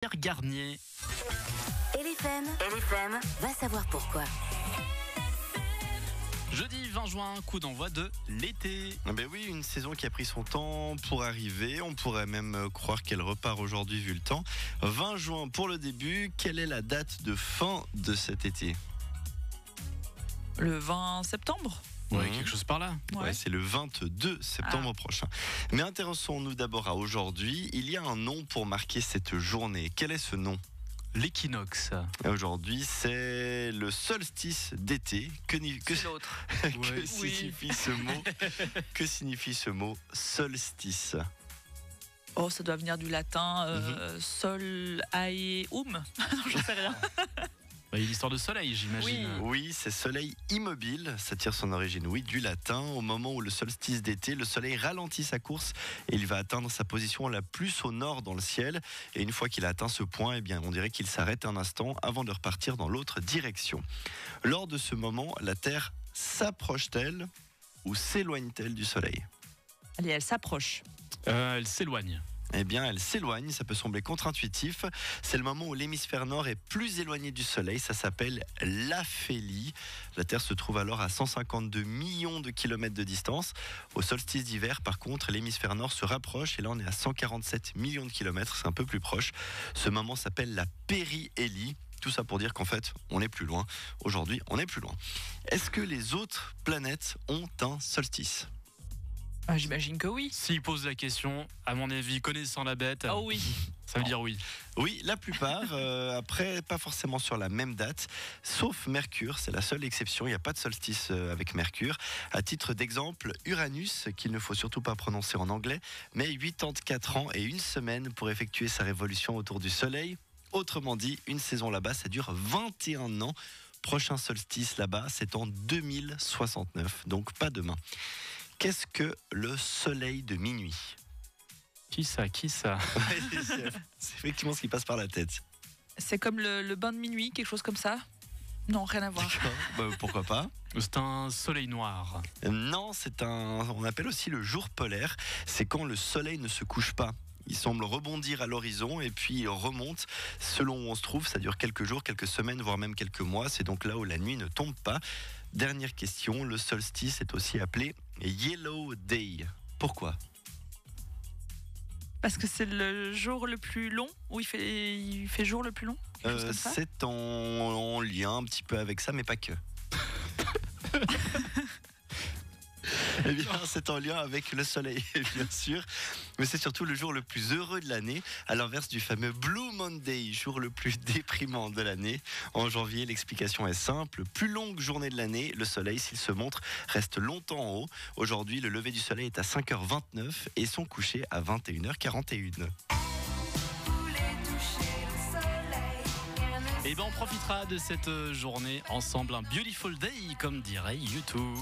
Pierre Garnier. LFM, va savoir pourquoi. Jeudi 20 juin, coup d'envoi de l'été. Ben oui, une saison qui a pris son temps pour arriver. On pourrait même croire qu'elle repart aujourd'hui vu le temps. 20 juin pour le début. Quelle est la date de fin de cet été ? Le 20 septembre. Ouais, quelque chose par là. Ouais, c'est le 22 septembre prochain. Mais intéressons-nous d'abord à aujourd'hui. Il y a un nom pour marquer cette journée. Quel est ce nom ? L'équinoxe. Aujourd'hui, c'est le solstice d'été. C'est l'autre. Que signifie ce mot ? Que signifie ce mot solstice ? Oh, ça doit venir du latin sol, aeum. J'en sais rien. Il y a une histoire de soleil, j'imagine. Oui, c'est soleil immobile. Ça tire son origine, du latin. Au moment où le solstice d'été, le soleil ralentit sa course et il va atteindre sa position la plus au nord dans le ciel. Et une fois qu'il a atteint ce point, on dirait qu'il s'arrête un instant avant de repartir dans l'autre direction. Lors de ce moment, la Terre s'approche-t-elle ou s'éloigne-t-elle du soleil ? Allez, elle s'approche. Elle s'éloigne. Elle s'éloigne, ça peut sembler contre-intuitif. C'est le moment où l'hémisphère nord est plus éloigné du Soleil, ça s'appelle l'aphélie. La Terre se trouve alors à 152 millions de kilomètres de distance. Au solstice d'hiver, par contre, l'hémisphère nord se rapproche et là on est à 147 millions de kilomètres, c'est un peu plus proche. Ce moment s'appelle la périhélie. Tout ça pour dire qu'en fait, on est plus loin. Aujourd'hui, on est plus loin. Est-ce que les autres planètes ont un solstice ? J'imagine que oui. S'il pose la question, à mon avis, connaissant la bête, Oh oui. ça veut dire oui. Oui, la plupart. Après, pas forcément sur la même date, sauf Mercure. C'est la seule exception. Il n'y a pas de solstice avec Mercure. À titre d'exemple, Uranus, qu'il ne faut surtout pas prononcer en anglais, met 84 ans et une semaine pour effectuer sa révolution autour du Soleil. Autrement dit, une saison là-bas, ça dure 21 ans. Prochain solstice là-bas, c'est en 2069, donc pas demain. Qu'est-ce que le soleil de minuit ? Qui ça ? C'est effectivement ce qui passe par la tête. C'est comme le bain de minuit, quelque chose comme ça ? Non, rien à voir. Pourquoi pas ? C'est un soleil noir. Non, on appelle aussi le jour polaire. C'est quand le soleil ne se couche pas. Il semble rebondir à l'horizon et puis il remonte. Selon où on se trouve, ça dure quelques jours, quelques semaines, voire même quelques mois. C'est donc là où la nuit ne tombe pas. Dernière question, le solstice est aussi appelé Yellow Day. Pourquoi ? Parce que c'est le jour le plus long, où il fait jour le plus long, quelque chose comme ça. C'est en lien un petit peu avec ça, mais pas que. Eh bien, c'est en lien avec le soleil, bien sûr. Mais c'est surtout le jour le plus heureux de l'année, à l'inverse du fameux Blue Monday, jour le plus déprimant de l'année. En janvier, l'explication est simple. Plus longue journée de l'année, le soleil, s'il se montre, reste longtemps en haut. Aujourd'hui, le lever du soleil est à 5h29 et son coucher à 21h41. Et on profitera de cette journée ensemble. Un beautiful day, comme dirait YouTube.